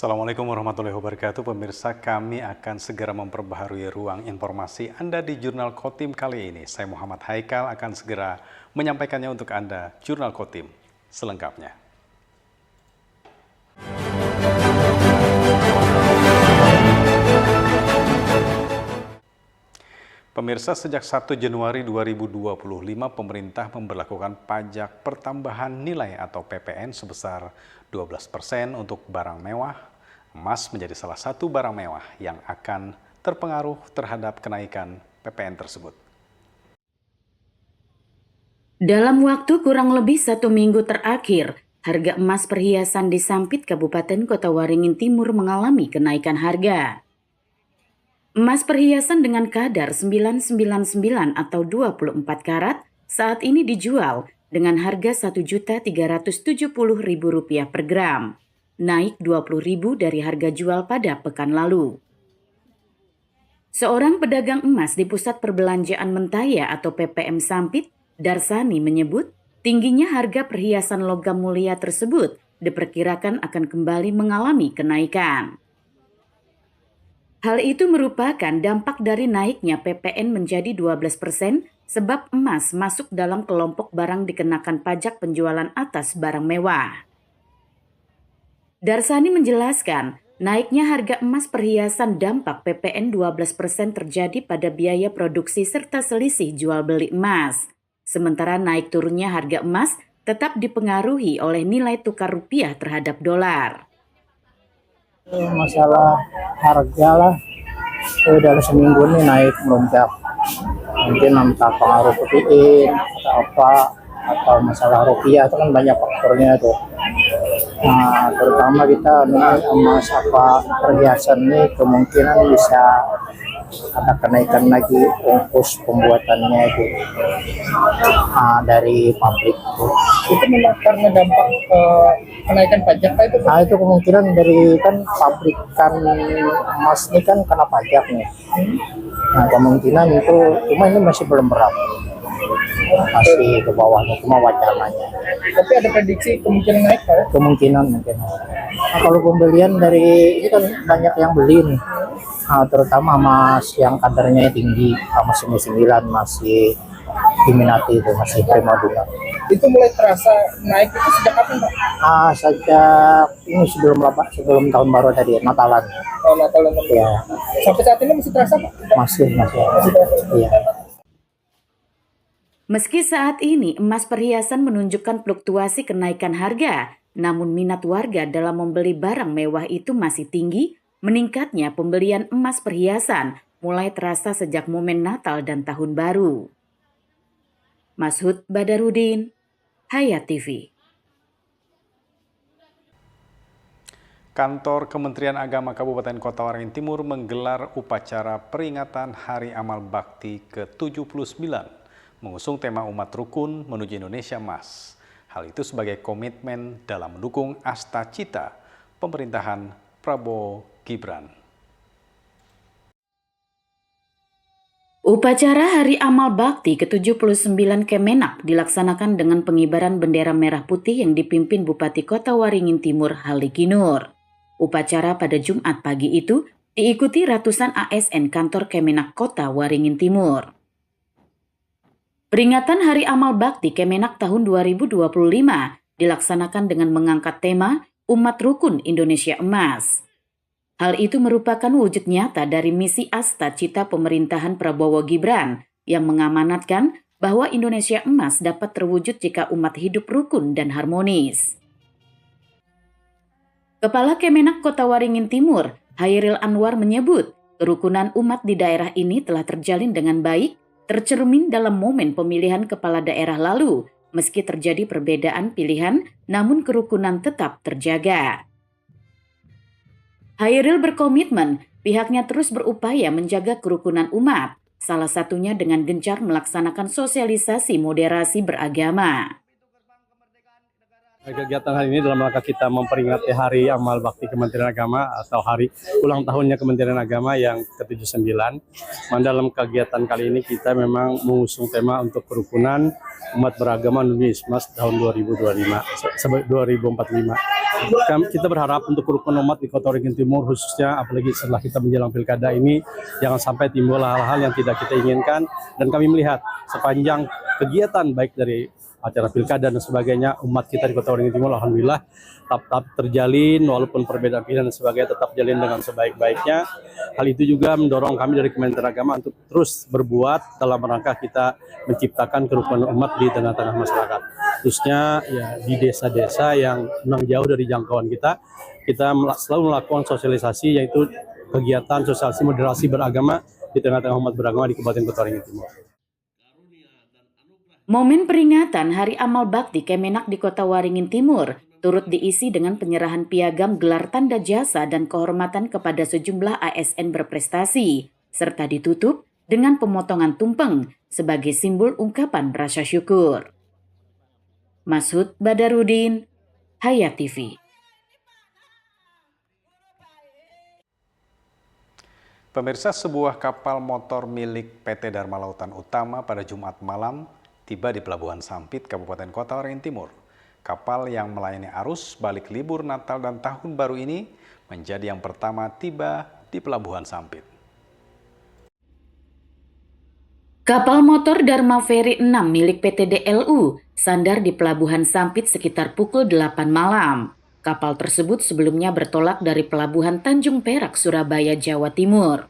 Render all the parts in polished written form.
Assalamualaikum warahmatullahi wabarakatuh. Pemirsa, kami akan segera memperbaharui ruang informasi Anda di Jurnal Kotim kali ini. Saya Muhammad Haikal akan segera menyampaikannya untuk Anda, Jurnal Kotim selengkapnya. Pemirsa, sejak 1 Januari 2025, pemerintah memberlakukan pajak pertambahan nilai atau PPN sebesar 12% untuk barang mewah. Emas menjadi salah satu barang mewah yang akan terpengaruh terhadap kenaikan PPN tersebut. Dalam waktu kurang lebih 1 minggu terakhir, harga emas perhiasan di Sampit, Kabupaten Kota Waringin Timur mengalami kenaikan harga. Emas perhiasan dengan kadar 999 atau 24 karat saat ini dijual dengan harga Rp1.370.000 per gram, naik Rp20.000 dari harga jual pada pekan lalu. Seorang pedagang emas di Pusat Perbelanjaan Mentaya atau PPM Sampit, Darsani menyebut tingginya harga perhiasan logam mulia tersebut diperkirakan akan kembali mengalami kenaikan. Hal itu merupakan dampak dari naiknya PPN menjadi 12% sebab emas masuk dalam kelompok barang dikenakan pajak penjualan atas barang mewah. Darsani menjelaskan, naiknya harga emas perhiasan dampak PPN 12% terjadi pada biaya produksi serta selisih jual beli emas. Sementara naik turunnya harga emas tetap dipengaruhi oleh nilai tukar rupiah terhadap dolar. Masalah harga lah, dalam seminggu ini naik melonjak, mungkin entah pengaruh protein atau apa, atau masalah rupiah itu kan banyak faktornya tuh. Nah, terutama kita nih emas perhiasan ini kemungkinan bisa ada kenaikan lagi ongkos pembuatannya itu dari pabrik itu memang karena dampak kenaikan pajak itu. Itu kemungkinan dari kan pabrikan emas ini kan kena pajak nih. Nah, kemungkinan itu cuma ini masih belum berapa, masih ke bawahnya, cuma wacananya. Tapi ada prediksi kemungkinan naik kan? Kemungkinan mungkin. Nah, kalau pembelian dari ini kan banyak yang beli nih. Nah, terutama emas yang kadarnya tinggi, emas 9 masih diminati itu, masih primadona. Itu mulai terasa naik itu sejak kapan, Pak? Sejak ini sebelum tahun baru tadi, Natalan. Oh, Natalan. Ya. Sampai saat ini masih terasa, Pak? Masih. Iya. Meski saat ini emas perhiasan menunjukkan fluktuasi kenaikan harga, namun minat warga dalam membeli barang mewah itu masih tinggi. Meningkatnya pembelian emas perhiasan mulai terasa sejak momen Natal dan Tahun Baru. Mashud Badarudin, Hayat TV. Kantor Kementerian Agama Kabupaten Kota Waringin Timur menggelar upacara peringatan Hari Amal Bakti ke-79, mengusung tema Umat Rukun Menuju Indonesia Emas. Hal itu sebagai komitmen dalam mendukung Asta Cita pemerintahan Prabowo Gibran. Upacara Hari Amal Bakti ke-79 Kemenak dilaksanakan dengan pengibaran bendera merah putih yang dipimpin Bupati Kota Waringin Timur Haliki Nur. Upacara pada Jumat pagi itu diikuti ratusan ASN kantor Kemenak Kota Waringin Timur. Peringatan Hari Amal Bakti Kemenak tahun 2025 dilaksanakan dengan mengangkat tema Umat Rukun Indonesia Emas. Hal itu merupakan wujud nyata dari misi Asta Cita pemerintahan Prabowo Gibran yang mengamanatkan bahwa Indonesia emas dapat terwujud jika umat hidup rukun dan harmonis. Kepala Kemenak Kota Waringin Timur, Hairil Anwar menyebut, kerukunan umat di daerah ini telah terjalin dengan baik, tercermin dalam momen pemilihan kepala daerah lalu, meski terjadi perbedaan pilihan, namun kerukunan tetap terjaga. Hairil berkomitmen pihaknya terus berupaya menjaga kerukunan umat, salah satunya dengan gencar melaksanakan sosialisasi moderasi beragama. Kegiatan hari ini dalam rangka kita memperingati Hari Amal Bakti Kementerian Agama atau hari ulang tahunnya Kementerian Agama yang ke-79. Dalam kegiatan kali ini kita memang mengusung tema untuk kerukunan umat beragama Indonesia Emas tahun 2045. Kita berharap untuk rukun umat di Kota Waringin Timur khususnya, apalagi setelah kita menjelang pilkada ini, jangan sampai timbul hal-hal yang tidak kita inginkan. Dan kami melihat sepanjang kegiatan baik dari acara pilkada dan sebagainya, umat kita di Kota Waringin Timur alhamdulillah tetap terjalin, walaupun perbedaan pilihan dan sebagainya tetap jalin dengan sebaik-baiknya. Hal itu juga mendorong kami dari Kementerian Agama untuk terus berbuat dalam rangka kita menciptakan kerukunan umat di tengah-tengah masyarakat. Khususnya ya di desa-desa yang memang jauh dari jangkauan kita selalu melakukan sosialisasi, yaitu kegiatan sosialisasi moderasi beragama di tengah-tengah umat beragama di Kabupaten Kota Waringin Timur. Momen peringatan Hari Amal Bakti Kemenak di Kota Waringin Timur turut diisi dengan penyerahan piagam gelar tanda jasa dan kehormatan kepada sejumlah ASN berprestasi, serta ditutup dengan pemotongan tumpeng sebagai simbol ungkapan rasa syukur. Masud Badarudin, Hayat TV. Pemirsa, sebuah kapal motor milik PT Dharma Lautan Utama pada Jumat malam tiba di Pelabuhan Sampit, Kabupaten Kota Waringin Timur. Kapal yang melayani arus balik libur Natal dan Tahun Baru ini menjadi yang pertama tiba di Pelabuhan Sampit. Kapal motor Dharma Ferry 6 milik PT DLU sandar di Pelabuhan Sampit sekitar pukul 8 malam. Kapal tersebut sebelumnya bertolak dari Pelabuhan Tanjung Perak, Surabaya, Jawa Timur.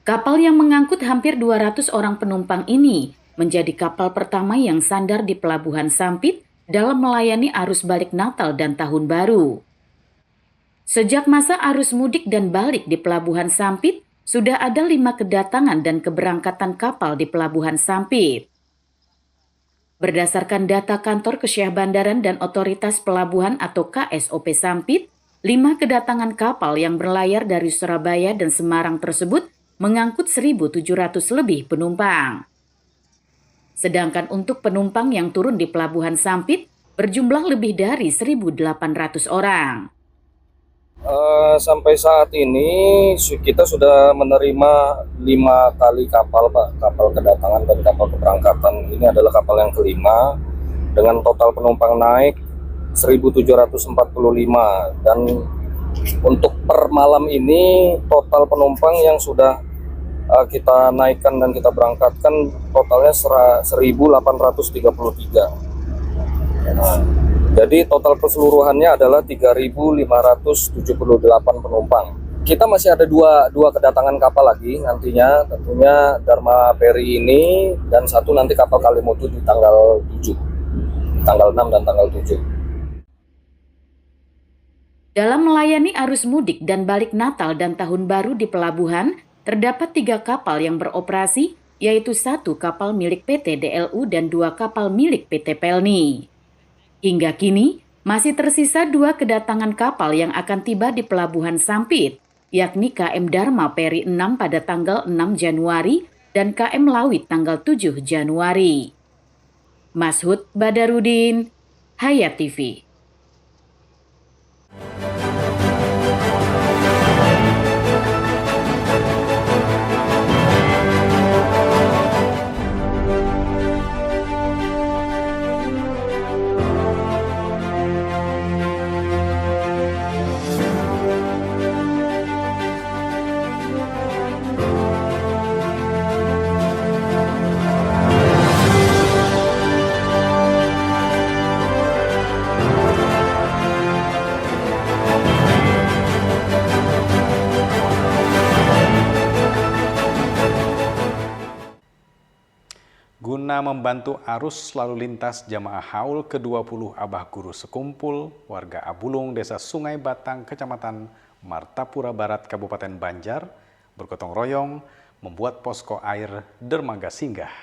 Kapal yang mengangkut hampir 200 orang penumpang ini menjadi kapal pertama yang sandar di Pelabuhan Sampit dalam melayani arus balik Natal dan Tahun Baru. Sejak masa arus mudik dan balik di Pelabuhan Sampit, sudah ada 5 kedatangan dan keberangkatan kapal di Pelabuhan Sampit. Berdasarkan data Kantor Kesyah Bandaran dan Otoritas Pelabuhan atau KSOP Sampit, 5 kedatangan kapal yang berlayar dari Surabaya dan Semarang tersebut mengangkut 1.700 lebih penumpang. Sedangkan untuk penumpang yang turun di Pelabuhan Sampit berjumlah lebih dari 1.800 orang. Sampai saat ini kita sudah menerima 5 kali kapal, Pak. Kapal kedatangan dan kapal keberangkatan. Ini adalah kapal yang kelima dengan total penumpang naik 1.745. Dan untuk per malam ini total penumpang yang sudah kita naikkan dan kita berangkatkan totalnya 1.833. Jadi total keseluruhannya adalah 3.578 penumpang. Kita masih ada dua kedatangan kapal lagi nantinya, tentunya Dharma Ferry ini dan satu nanti kapal Kalimutu di tanggal 7, tanggal 6 dan tanggal 7. Dalam melayani arus mudik dan balik Natal dan Tahun Baru di pelabuhan, terdapat 3 kapal yang beroperasi, yaitu 1 kapal milik PT DLU dan 2 kapal milik PT Pelni. Hingga kini, masih tersisa 2 kedatangan kapal yang akan tiba di Pelabuhan Sampit, yakni KM Dharma Ferry 6 pada tanggal 6 Januari dan KM Lawit tanggal 7 Januari. Masud Badarudin, Hayat TV. Guna membantu arus lalu lintas jamaah haul ke-20 Abah Guru Sekumpul, warga Abulung, Desa Sungai Batang, Kecamatan Martapura Barat, Kabupaten Banjar, bergotong royong membuat posko air dermaga singgah.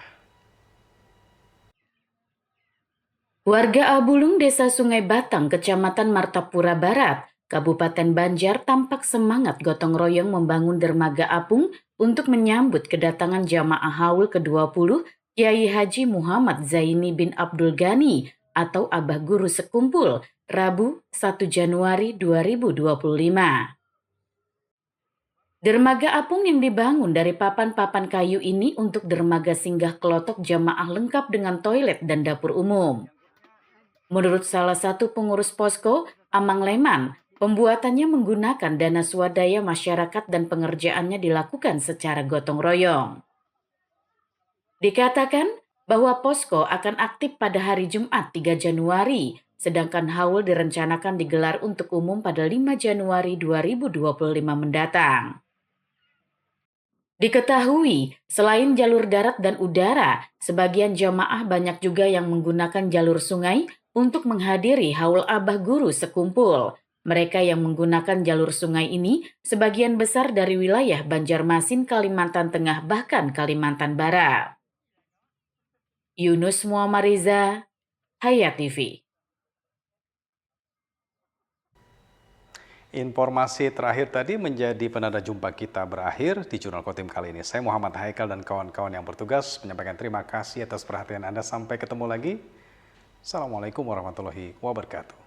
Warga Abulung, Desa Sungai Batang, Kecamatan Martapura Barat, Kabupaten Banjar tampak semangat gotong royong membangun dermaga apung untuk menyambut kedatangan jamaah haul ke-20 Kiai Haji Muhammad Zaini bin Abdul Ghani atau Abah Guru Sekumpul, Rabu 1 Januari 2025. Dermaga apung yang dibangun dari papan-papan kayu ini untuk dermaga singgah kelotok jamaah lengkap dengan toilet dan dapur umum. Menurut salah satu pengurus posko, Amang Leman, pembuatannya menggunakan dana swadaya masyarakat dan pengerjaannya dilakukan secara gotong royong. Dikatakan bahwa posko akan aktif pada hari Jumat 3 Januari, sedangkan haul direncanakan digelar untuk umum pada 5 Januari 2025 mendatang. Diketahui, selain jalur darat dan udara, sebagian jamaah banyak juga yang menggunakan jalur sungai untuk menghadiri haul Abah Guru sekumpul. Mereka yang menggunakan jalur sungai ini sebagian besar dari wilayah Banjarmasin, Kalimantan Tengah, bahkan Kalimantan Barat. Yunus Muammariza, Hayat TV. Informasi terakhir tadi menjadi penanda jumpa kita berakhir di Jurnal Kotim kali ini. Saya Muhammad Haikal dan kawan-kawan yang bertugas menyampaikan terima kasih atas perhatian Anda. Sampai ketemu lagi. Assalamualaikum warahmatullahi wabarakatuh.